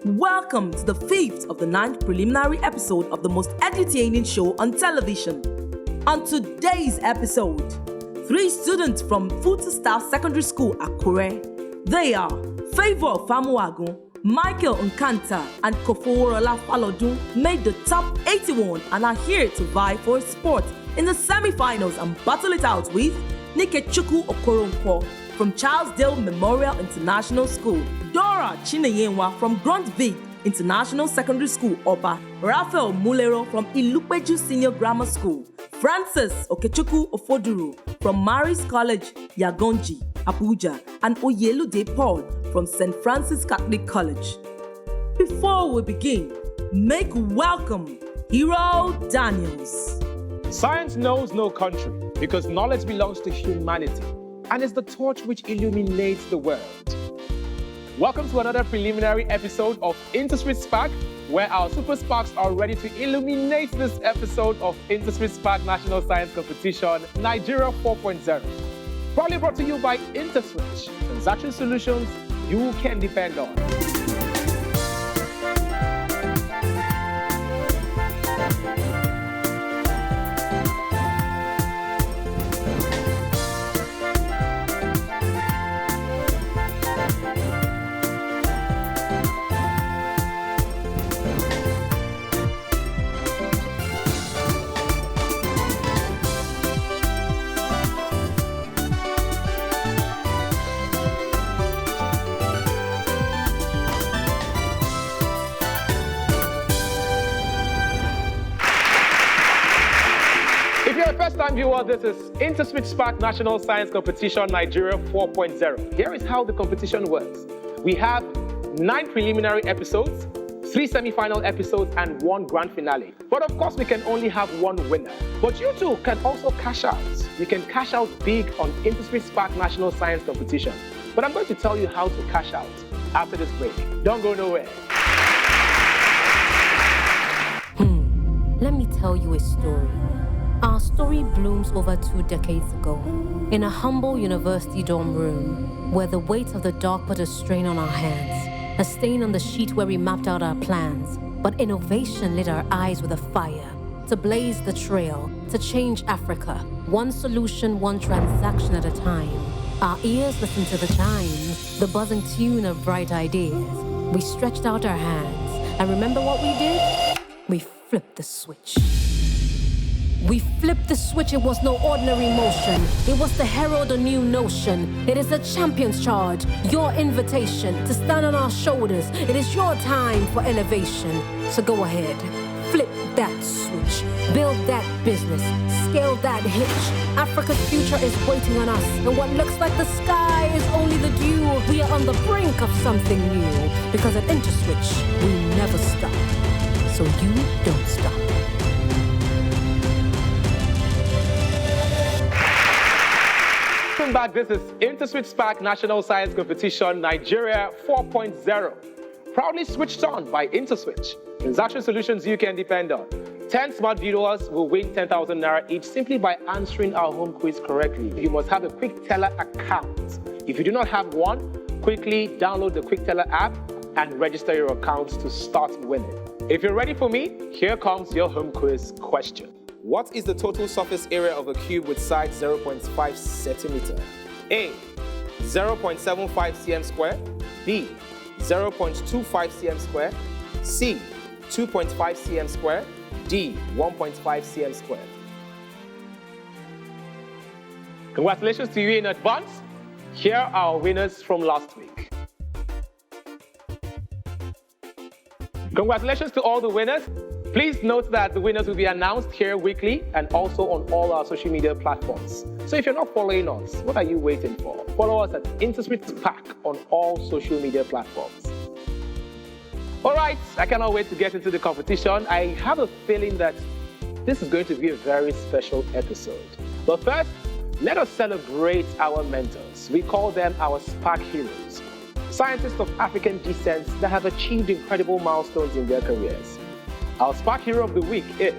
Welcome to the 5th of the 9th preliminary episode of the most entertaining show on television. On today's episode, 3 students from Futa Star Secondary School, Akure. They are Favor Famuagun, Michael Nkanta, and Koforola Falodun made the top 81 and are here to vie for a spot in the semi-finals and battle it out with Nikechukwu Okoronkwo from Charlesdale Memorial International School, Dora Chinayenwa from Gruntvik International Secondary School, Oba, Raphael Mulero from Ilupeju Senior Grammar School, Francis Okechukwu Ofoduru from Mary's College, Yagonji, Abuja, and Oyelude Paul from St. Francis Catholic College. Before we begin, make welcome Hero Daniels. Science knows no country because knowledge belongs to humanity and is the torch which illuminates the world. Welcome to another preliminary episode of InterswitchSPAK, where our Super Sparks are ready to illuminate this episode of InterswitchSPAK National Science Competition Nigeria 4.0. Proudly brought to you by Interswitch, transaction solutions you can depend on. If you're a first-time viewer, this is InterswitchSPAK National Science Competition Nigeria 4.0. Here is how the competition works. We have 9 preliminary episodes, 3 semi-final episodes, and 1 grand finale. But of course, we can only have 1 winner. But you too can also cash out. You can cash out big on InterswitchSPAK National Science Competition. But I'm going to tell you how to cash out after this break. Don't go nowhere. Let me tell you a story. Our story blooms over 2 decades ago, in a humble university dorm room, where the weight of the dark put a strain on our hands, a stain on the sheet where we mapped out our plans. But innovation lit our eyes with a fire, to blaze the trail, to change Africa, one solution, one transaction at a time. Our ears listened to the chimes, the buzzing tune of bright ideas. We stretched out our hands, and remember what we did? We flipped the switch. We flipped the switch, it was no ordinary motion. It was to herald a new notion. It is a champion's charge, your invitation to stand on our shoulders. It is your time for elevation. So go ahead, flip that switch, build that business, scale that hitch. Africa's future is waiting on us, and what looks like the sky is only the dew. We are on the brink of something new, because at Interswitch, we never stop. So you don't stop. Welcome back. This is InterswitchSPAK National Science Competition Nigeria 4.0. Proudly switched on by Interswitch, transaction solutions you can depend on. 10 smart viewers will win 10,000 Naira each simply by answering our home quiz correctly. You must have a Quick Teller account. If you do not have one, quickly download the Quick Teller app and register your account to start winning. If you're ready for me, here comes your home quiz question. What is the total surface area of a cube with side 0.5 centimeter? A, 0.75 cm square. B, 0.25 cm square. C, 2.5 cm square. D, 1.5 cm square. Congratulations to you in advance. Here are our winners from last week. Congratulations to all the winners. Please note that the winners will be announced here weekly and also on all our social media platforms. So if you're not following us, what are you waiting for? Follow us at InterswitchSPAK on all social media platforms. All right, I cannot wait to get into the competition. I have a feeling that this is going to be a very special episode. But first, let us celebrate our mentors. We call them our SPAK heroes, scientists of African descent that have achieved incredible milestones in their careers. Our SPAK hero of the week is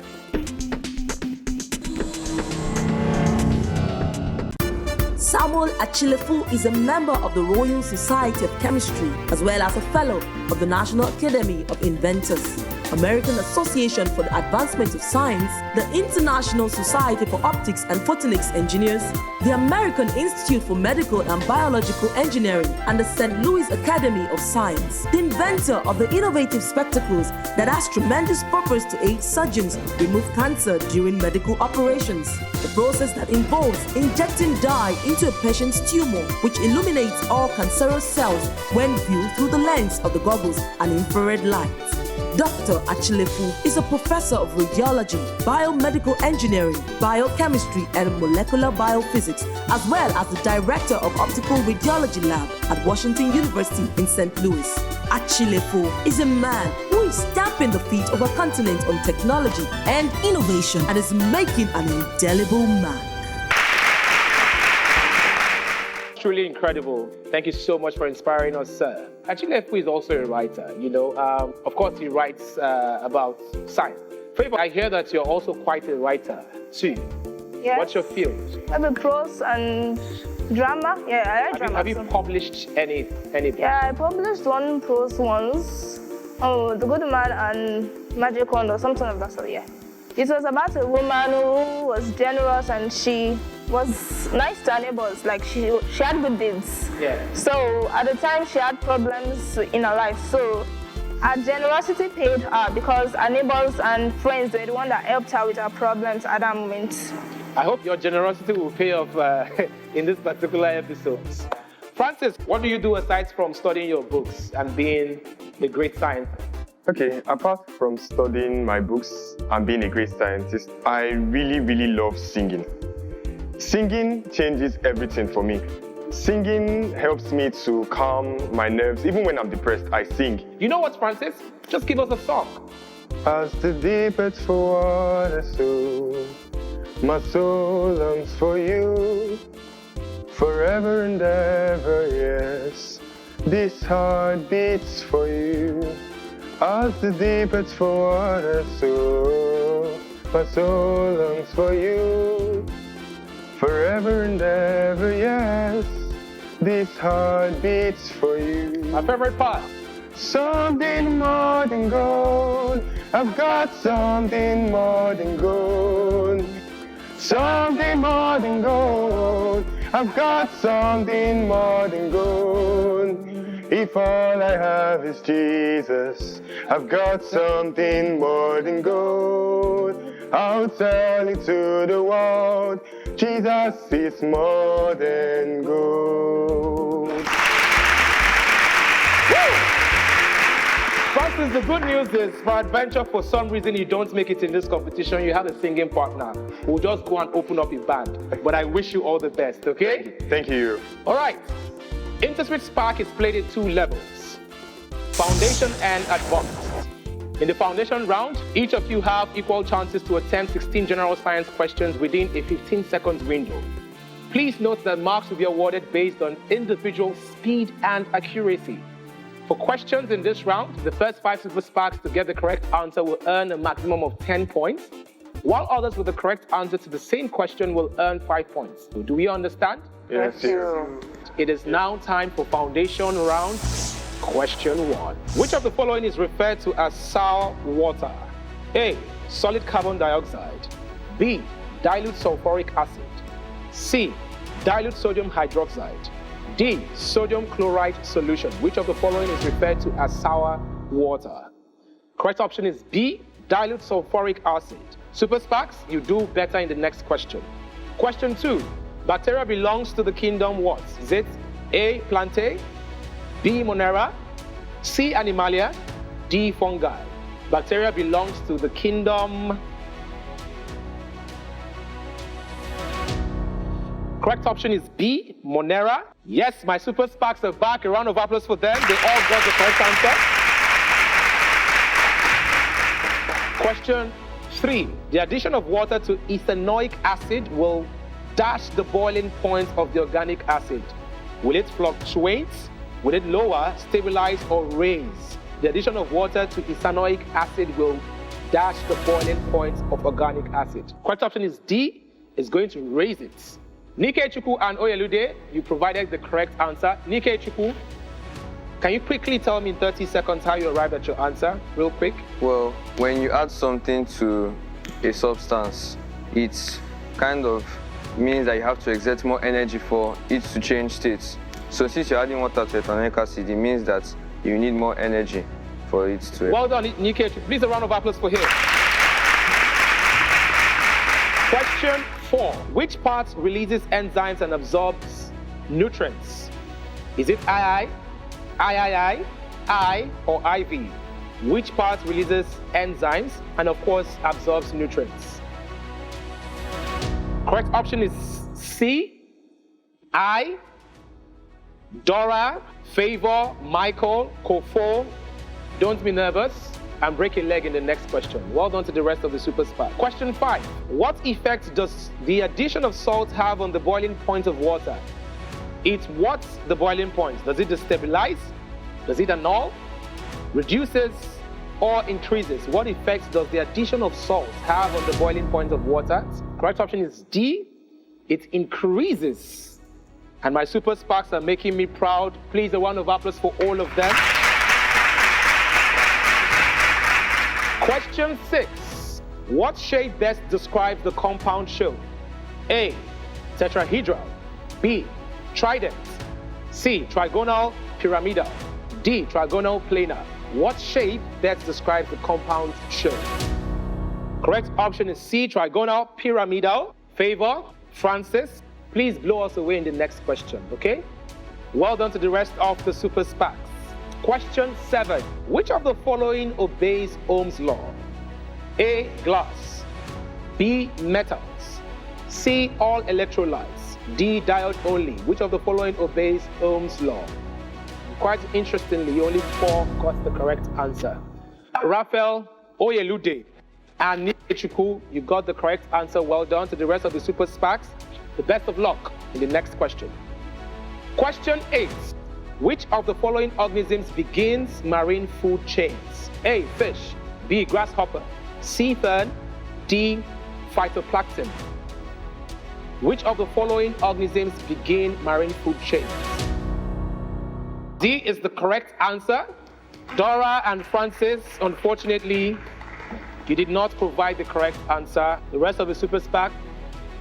Samuel Achilefu is a member of the Royal Society of Chemistry as well as a fellow of the National Academy of Inventors, American Association for the Advancement of Science, the International Society for Optics and Photonics Engineers, the American Institute for Medical and Biological Engineering, and the St. Louis Academy of Science. The inventor of the innovative spectacles that has tremendous purpose to aid surgeons remove cancer during medical operations. The process that involves injecting dye into a patient's tumor, which illuminates all cancerous cells when viewed through the lens of the goggles and infrared light. Dr. Achilefu is a professor of radiology, biomedical engineering, biochemistry, and molecular biophysics, as well as the director of optical radiology lab at Washington University in St. Louis. Achilefu is a man who is stamping the feet of a continent on technology and innovation and is making an indelible mark. Truly incredible. Thank you so much for inspiring us, sir. Achilefu is also a writer, Of course, he writes about science. Favor, I hear that you're also quite a writer, too. Yes. What's your field? I have a prose and drama. Yeah, I like drama. Have you published any books? Yeah, I published one prose once. Oh, The Good Man and Magic Wand or something of that sort, yeah. It was about a woman who was generous and she was nice to her neighbors. Like she had good deeds. Yeah. So at the time she had problems in her life. So her generosity paid her because her neighbors and friends were the one that helped her with her problems at that moment. I hope your generosity will pay off in this particular episode. Francis, what do you do aside from studying your books and being a great scientist? Okay, apart from studying my books and being a great scientist, I really, really love singing. Singing changes everything for me. Singing helps me to calm my nerves. Even when I'm depressed, I sing. You know what, Francis? Just give us a song. As the deepest for water, so my soul longs for you. Forever and ever, yes, this heart beats for you. As the deepest for water, so my soul longs for you. Forever and ever, yes, this heart beats for you. My favorite part. Something more than gold. I've got something more than gold. Something more than gold. I've got something more than gold. If all I have is Jesus, I've got something more than gold. I'll tell it to the world, Jesus is more than gold. Francis, the good news is, for adventure, for some reason you don't make it in this competition, you have a singing partner. We'll just go and open up his band. But I wish you all the best, okay? Thank you. All right. InterswitchSPAK is played in 2 levels, Foundation and Advanced. In the Foundation round, each of you have equal chances to attempt 16 general science questions within a 15-second window. Please note that marks will be awarded based on individual speed and accuracy. For questions in this round, the first 5 Super Sparks to get the correct answer will earn a maximum of 10 points, while others with the correct answer to the same question will earn 5 points. So do we understand? Yes, sir. It is now time for Foundation round. Question 1. Which of the following is referred to as sour water? A. Solid carbon dioxide. B. Dilute sulfuric acid. C. Dilute sodium hydroxide. D. Sodium chloride solution. Which of the following is referred to as sour water? Correct option is B. Dilute sulfuric acid. Super Sparks, you do better in the next question. Question 2. Bacteria belongs to the kingdom what? Is it A. Plantae, B. Monera, C. Animalia, D. Fungi? Bacteria belongs to the kingdom. Correct option is B. Monera. Yes, my Super Sparks are back. A round of applause for them. They all got the correct answer. Question 3. The addition of water to ethanoic acid will dash the boiling point of the organic acid. Will it fluctuate? Will it lower, stabilize, or raise? The addition of water to ethanoic acid will dash the boiling point of organic acid. Correct option is D. Is going to raise it. Nike Chukwu and Oyelude, you provided the correct answer. Nike Chukwu, can you quickly tell me in 30 seconds how you arrived at your answer, real quick? Well, when you add something to a substance, it kind of means that you have to exert more energy for it to change states. So since you're adding water to ethanoic acid, it means that you need more energy for it to... Well done, Nike Chukwu. Please a round of applause for him. Question 4. Which part releases enzymes and absorbs nutrients? Is it II, I, or IV? Which part releases enzymes and, of course, absorbs nutrients? Correct option is C, I, Dora, Favor, Michael, Kofo. Don't be nervous and break a leg in the next question. Well done to the rest of the Super SPAK. Question 5. What effect does the addition of salt have on the boiling point of water? It's what's the boiling point? Does it destabilize? Does it annul? Reduces or increases? What effect does the addition of salt have on the boiling point of water? Correct option is D. It increases. And my Super SPAKs are making me proud. Please, a round of applause for all of them. Question 6. What shape best describes the compound shown? A, tetrahedral. B, trident. C, trigonal pyramidal. D, trigonal planar. What shape best describes the compound shown? Correct option is C, trigonal pyramidal. Favor, Francis, please blow us away in the next question, okay? Well done to the rest of the Super SPAKs. Question 7. Which of the following obeys Ohm's law? A, glass. B, metals. C, all electrolytes. D, diode only. Which of the following obeys Ohm's law? Quite interestingly, only 4 got the correct answer. Raphael, Oyelude, and Nike Chukwu, you got the correct answer. Well done to the rest of the Super SPAKs. The best of luck in the next question. Question 8. Which of the following organisms begins marine food chains? A, fish. B, grasshopper. C, fern. D, phytoplankton. Which of the following organisms begin marine food chains? D is the correct answer. Dora and Francis, unfortunately, you did not provide the correct answer. The rest of the Super SPAK,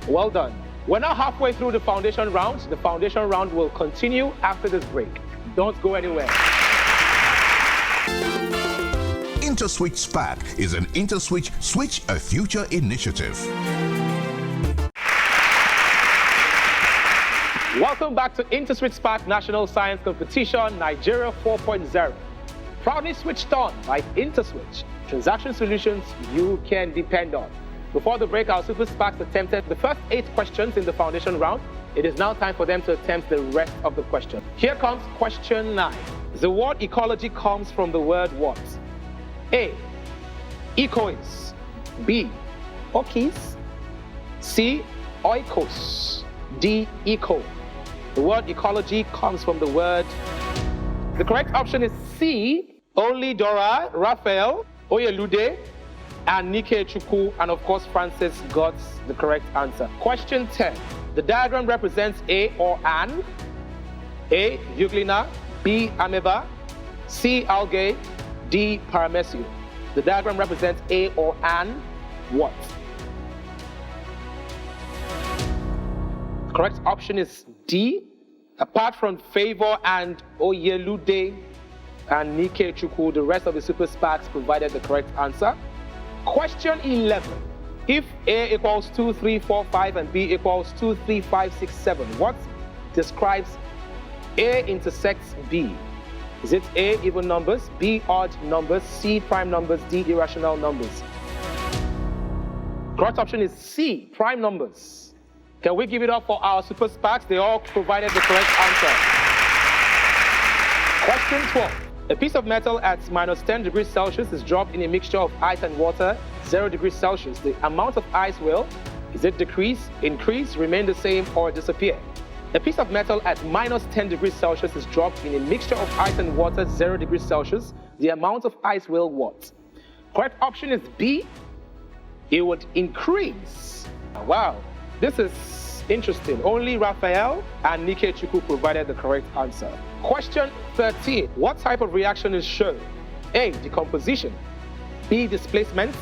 well done. We're now halfway through the foundation round. The foundation round will continue after this break. Don't go anywhere. InterswitchSPAK is an Interswitch Switch a Future initiative. Welcome back to InterswitchSPAK National Science Competition Nigeria 4.0. Proudly switched on by Interswitch. Transaction solutions you can depend on. Before the break, our Super SPAKs attempted the first 8 questions in the foundation round. It is now time for them to attempt the rest of the question. Here comes question 9. The word ecology comes from the word what? A, ecois. B, okis. C, oikos. D, eco. The word ecology comes from the word... The correct option is C, only Dora, Raphael, Oyelude, and Nike Chukwu, and of course Francis got the correct answer. Question 10. The diagram represents A or an. A, euglena. B, amoeba. C, algae. D, paramecium. The diagram represents A or an what? The correct option is D. Apart from Favor and Oyelude and Nike Chukwu, the rest of the Super SPAKs provided the correct answer. Question 11. If A equals 2, 3, 4, 5 and B equals 2, 3, 5, 6, 7, what describes A intersects B? Is it A, even numbers, B, odd numbers, C, prime numbers, D, irrational numbers? Correct option is C, prime numbers. Can we give it up for our Super SPAKs? They all provided the correct answer. Question 12. A piece of metal at minus 10 degrees Celsius is dropped in a mixture of ice and water, 0 degrees Celsius. The amount of ice will, is it decrease, increase, remain the same, or disappear? A piece of metal at minus 10 degrees Celsius is dropped in a mixture of ice and water, 0 degrees Celsius. The amount of ice will what? Correct option is B. It would increase. Wow, this is Interesting. Only Raphael and Nike Chukwu provided the correct answer. Question 13. What type of reaction is shown? A, decomposition. B, displacement.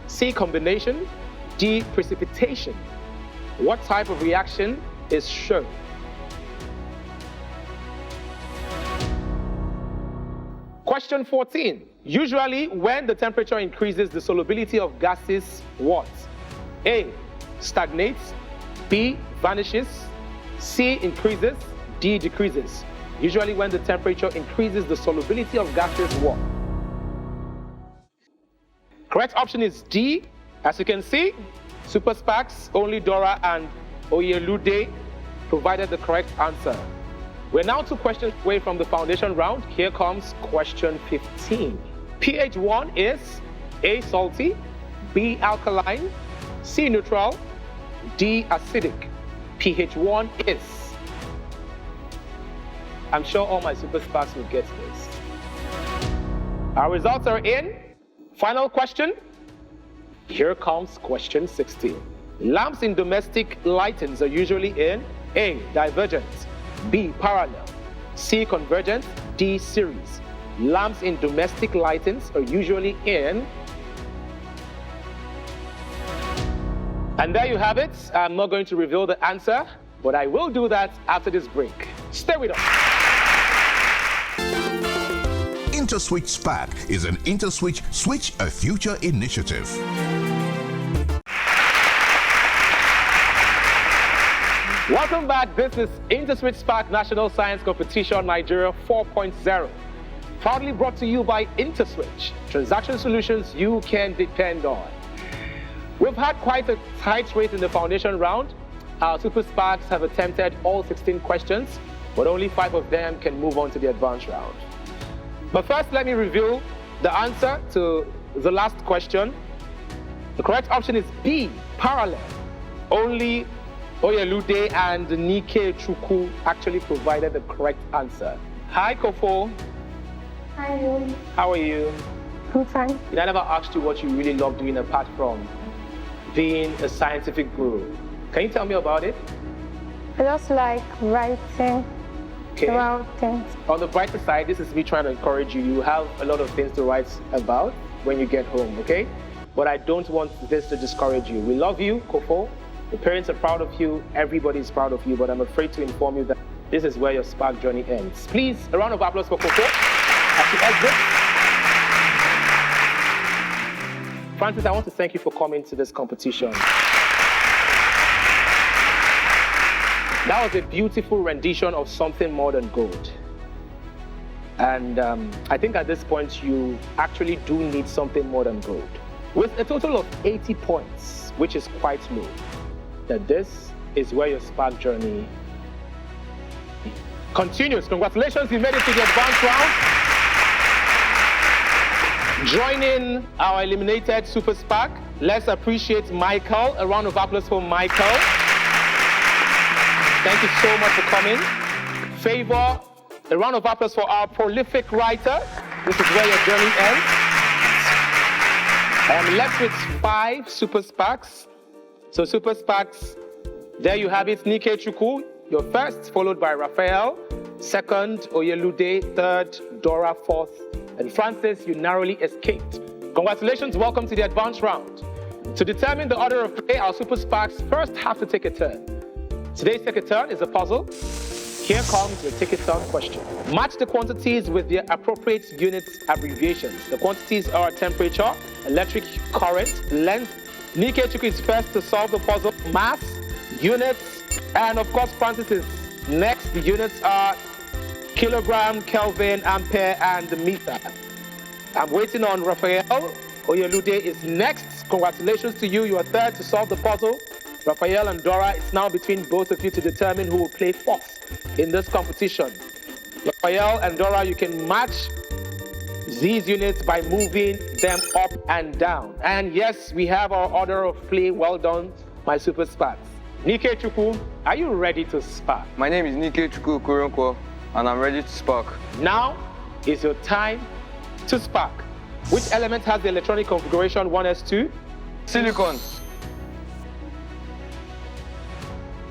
C, combination. D, precipitation. What type of reaction is shown? Question 14. Usually, when the temperature increases, the solubility of gases what? A, stagnates. B, vanishes. C, increases. D, decreases. Usually, when the temperature increases, the solubility of gases what? Correct option is D. As you can see, Super SPAKs, only Dora and Oyelude provided the correct answer. We're now 2 questions away from the foundation round. Here comes question 15. pH 1 is A, salty, B, alkaline, C, neutral, D, acidic. pH 1 is. I'm sure all my Super SPAKs will get this. Our results are in. Final question. Here comes question 16. Lamps in domestic lightings are usually in A, divergent, B, parallel, C, convergent, D, series. Lamps in domestic lightings are usually in. And there you have it. I'm not going to reveal the answer, but I will do that after this break. Stay with us. InterswitchSPAK is an Interswitch Switch a Future initiative. Welcome back. This is InterswitchSPAK National Science Competition Nigeria 4.0. Proudly brought to you by Interswitch, transaction solutions you can depend on. We've had quite a tight race in the foundation round. Our Super SPAKs have attempted all 16 questions, but only 5 of them can move on to the advanced round. But first, let me reveal the answer to the last question. The correct option is B, parallel. Only Oyelude and Nike Chukwu actually provided the correct answer. Hi, Kofo. Hi. How are you? I'm fine. I never asked you what you really love doing apart from being a scientific guru. Can you tell me about it? I just like writing about things. On the brighter side, this is me trying to encourage you. You have a lot of things to write about when you get home, okay? But I don't want this to discourage you. We love you, Kofo. The parents are proud of you. Everybody's proud of you. But I'm afraid to inform you that this is where your SPAK journey ends. Please, a round of applause for Kofo as you exit. Francis, I want to thank you for coming to this competition. That was a beautiful rendition of Something More Than Gold. And I think at this point, you actually do need something more than gold. With a total of 80 points, which is quite low, that this is where your SPAK journey continues. Congratulations, you made it to the advanced round. Joining our eliminated Super SPAK, let's appreciate Michael. A round of applause for Michael. Thank you so much for coming. Favor, a round of applause for our prolific writer. This is where your journey ends. I'm left with 5 Super SPAKs. So Super SPAKs, there you have it. Nike Chukwu, you're first, followed by Raphael. Second, Oyelude. Third, Dora. Fourth, and Francis, you narrowly escaped. Congratulations, welcome to the advanced round. To determine the order of play, our Super SPAKs first have to take a turn. Today's take a turn is a puzzle. Here comes the take a turn question. Match the quantities with their appropriate units abbreviations. The quantities are temperature, electric current, length. Nike Chukwu is first to solve the puzzle. Mass, units, and of course Francis is next. The units are kilogram, Kelvin, ampere, and meter. I'm waiting on Raphael. Oyelude is next. Congratulations to you. You are third to solve the puzzle. Raphael and Dora, it's now between both of you to determine who will play fourth in this competition. Raphael and Dora, you can match these units by moving them up and down. And yes, we have our order of play. Well done, my Super SPAKs. Nike Chukwu, are you ready to SPAK? My name is Nike Chukwu Kuronkwo, and I'm ready to SPAK. Now is your time to SPAK. Which element has the electronic configuration 1s2? Silicon.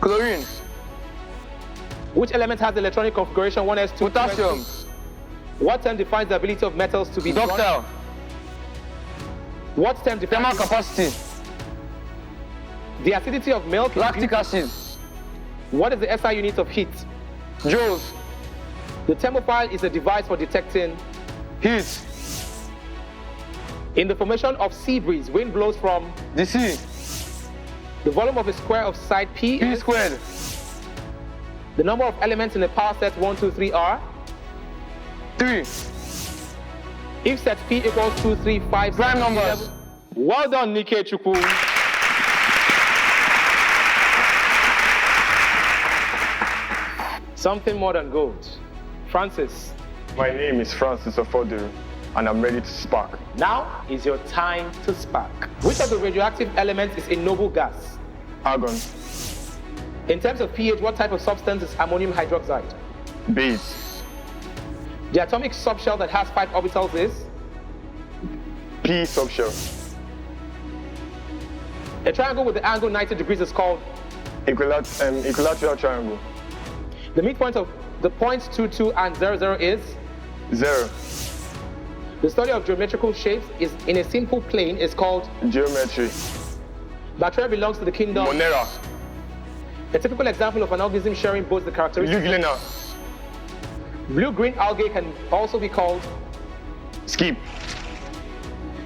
Chlorine. Which element has the electronic configuration 1s2? Potassium. What term defines the ability of metals to be Ductile. What term Thermal defines capacity. the acidity of milk? Lactic acid. What is the SI unit of heat? Joules. The thermophile is a device for detecting Heat. In the formation of sea breeze, wind blows from The sea. the volume of a square of side P. P squared. The number of elements in a power set 1, 2, 3 are 3. if set P equals 2, 3, 5, Prime 7, numbers. 11. Well done, Nike Chukwu. Something more than gold. Francis, My name is Francis Ofodu, and I'm ready to spark. now is your time to spark. Which of the radioactive elements is a noble gas? Argon. In terms of pH, what type of substance is ammonium hydroxide? Base. The atomic subshell that has 5 orbitals is? P subshell. A triangle with the angle 90 degrees is called? Equilateral triangle. The midpoint of the points 2, 2 and 0, 0 is? 0. The study of geometrical shapes is in a simple plane is called? Geometry. Bacteria belongs to the kingdom? Monera. A typical example of an organism sharing both the characteristics. Euglena. Blue-green algae can also be called? Skip.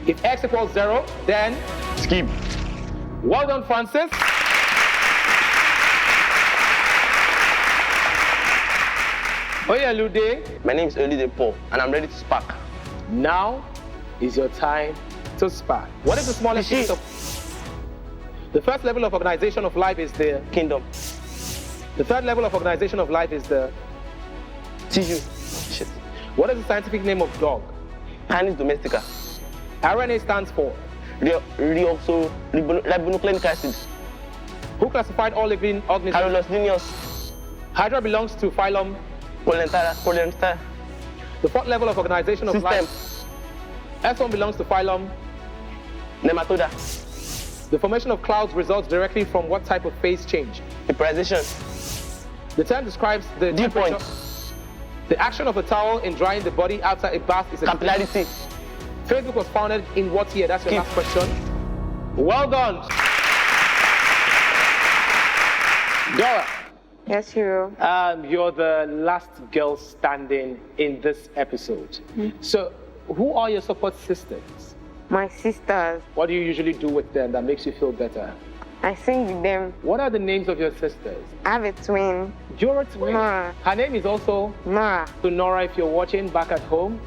If x equals 0, then? Skip. Well done, Francis. Oyelude, My name is Olide Paul, and I'm ready to spark. now is your time to spark. What is the smallest unit of? The first level of organization of life is the? Kingdom. The third level of organization of life is the? Tissue. Shit. What is the scientific name of dog? Canis domestica. RNA stands for? Ribonucleic acid. Who classified all living organisms? Carolus Linnaeus. Hydra belongs to phylum? Colenta. The fourth level of organization of System. life? S1 belongs to phylum? Nematoda. The formation of clouds results directly from what type of phase change? Vaporization. The term describes the Dew point. temperature. The action of a towel in drying the body after a bath is a Capillarity. Facebook was founded in what year? That's your Skip. last question. Well done. Dora, Yes, hero. you're the last girl standing in this episode. So, who are your support systems? My sisters, What do you usually do with them that makes you feel better? I sing with them. What are the names of your sisters? I have a twin, You're a twin. Nora. Her name is also? Nora. So Nora, if you're watching back at home,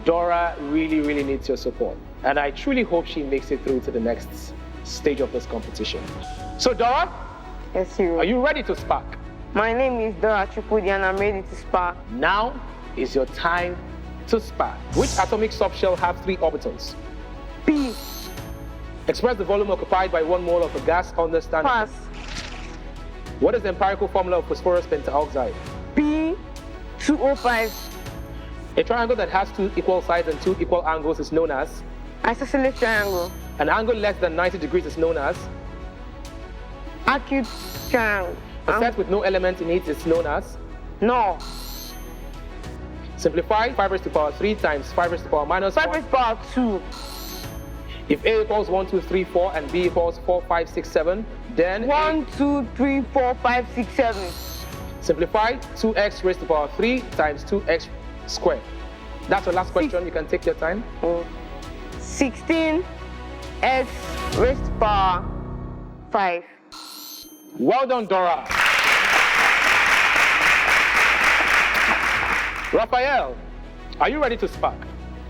Dora really, really needs your support. And I truly hope she makes it through to the next stage of this competition. So Dora, Yes, hero. are you ready to spark? My name is Dora Chukudi, and I'm ready to spark. Now is your time to spark. Which atomic subshell have 3 orbitals? P. Express the volume occupied by 1 mole of a gas on the standard. Pass. What is the empirical formula of phosphorus pentaoxide? P2O5. A triangle that has 2 equal sides and 2 equal angles is known as? Isosceles triangle. An angle less than 90 degrees is known as? Acute triangle. A set with no element in it is known as? No. Simplify 5 raised to the power 3 times 5 raised to the power minus 5 1. raised to power 2. If A equals 1, 2, 3, 4 and B equals 4, 5, 6, 7, then 1, 2, 3, 4, 5, 6, 7. simplify 2x raised to the power 3 times 2x squared. That's your last question. You can take your time. 16 S raised to power 5. Well done, Dora. Raphael, are you ready to spark?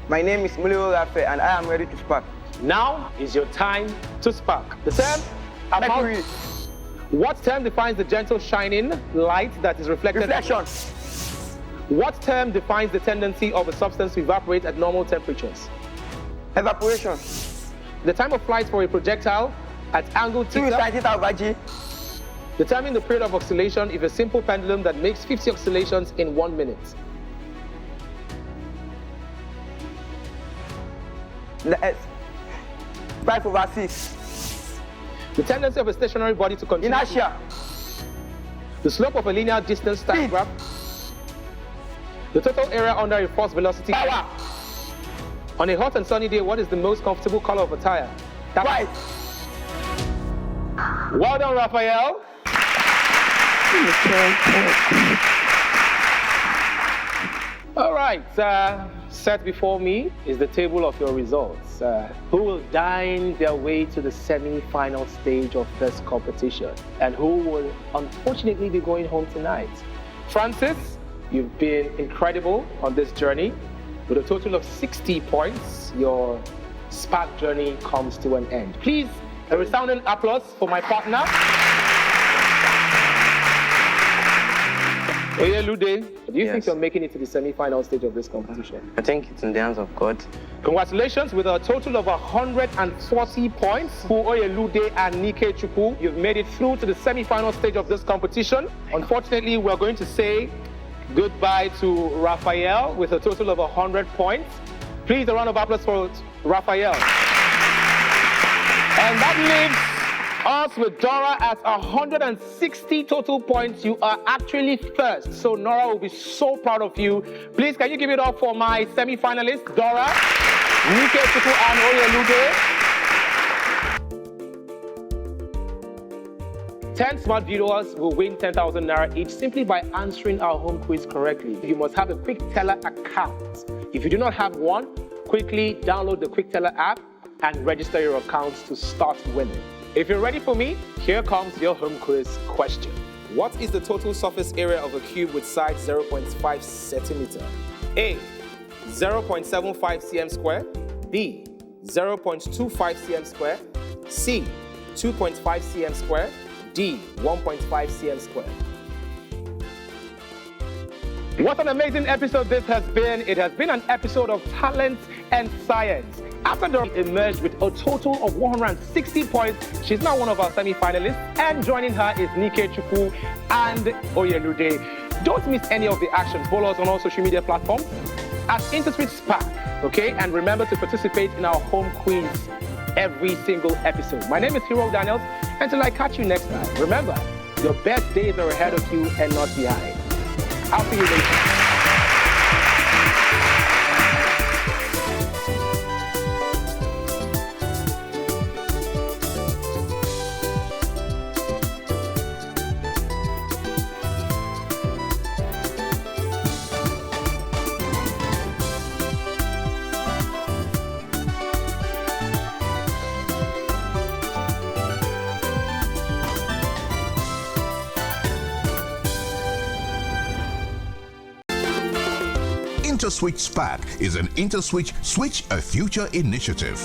My name is Mulio Rafe, and I am ready to spark. Now is your time to spark. The term? Mercury. What term defines the gentle shining light that is reflected? Reflection. What term defines the tendency of a substance to evaporate at normal temperatures? Evaporation. The time of flight for a projectile at angle 2 theta. sin theta over G. Determine the period of oscillation if a simple pendulum that makes 50 oscillations in 1 minute. The S. 5 over 6. The tendency of a stationary body to continue. Inertia. The slope of a linear distance time graph. The total area under a force velocity. Power. On a hot and sunny day, what is the most comfortable color of a tire? White. Well done, Raphael. All right, set before me is the table of your results. Who will dine their way to the semi-final stage of this competition, and who will unfortunately be going home tonight? Francis, you've been incredible on this journey. With a total of 60 points, your SPAK journey comes to an end. Please, a resounding applause for my partner. Oyelude, do you think you're making it to the semi-final stage of this competition? I think it's in the hands of God. Congratulations, with a total of 140 points for Oyelude and Nike Chukwu. You've made it through to the semi-final stage of this competition. Unfortunately, we're going to say goodbye to Raphael with a total of 100 points. Please, a round of applause for Raphael. And that leaves us with Dora at 160 total points. You are actually first, so Nora will be so proud of you. Please, can you give it up for my semi-finalists, Dora, Nike Chukwu, and Oyelude. 10 smart viewers will win 10,000 Naira each simply by answering our home quiz correctly. You must have a QuickTeller account. If you do not have one, quickly download the QuickTeller app and register your accounts to start winning. If you're ready for me, here comes your home quiz question. What is the total surface area of a cube with side 0.5 centimeter? A, 0.75 cm square. B, 0.25 cm square. C, 2.5 cm square. D, 1.5 cm square. What an amazing episode this has been. It has been an episode of talent and science. After Dora emerged with a total of 160 points, she's now one of our semi-finalists, and joining her is Nike Chukwu and Oyelude. Don't miss any of the action. Follow us on all social media platforms at InterswitchSPAK, okay? And remember to participate in our home quiz every single episode. My name is Hero Daniels. Until I catch you next time, remember, your best days are ahead of you and not behind. I'll see you later. InterswitchSPAK is an Interswitch Switch a Future initiative.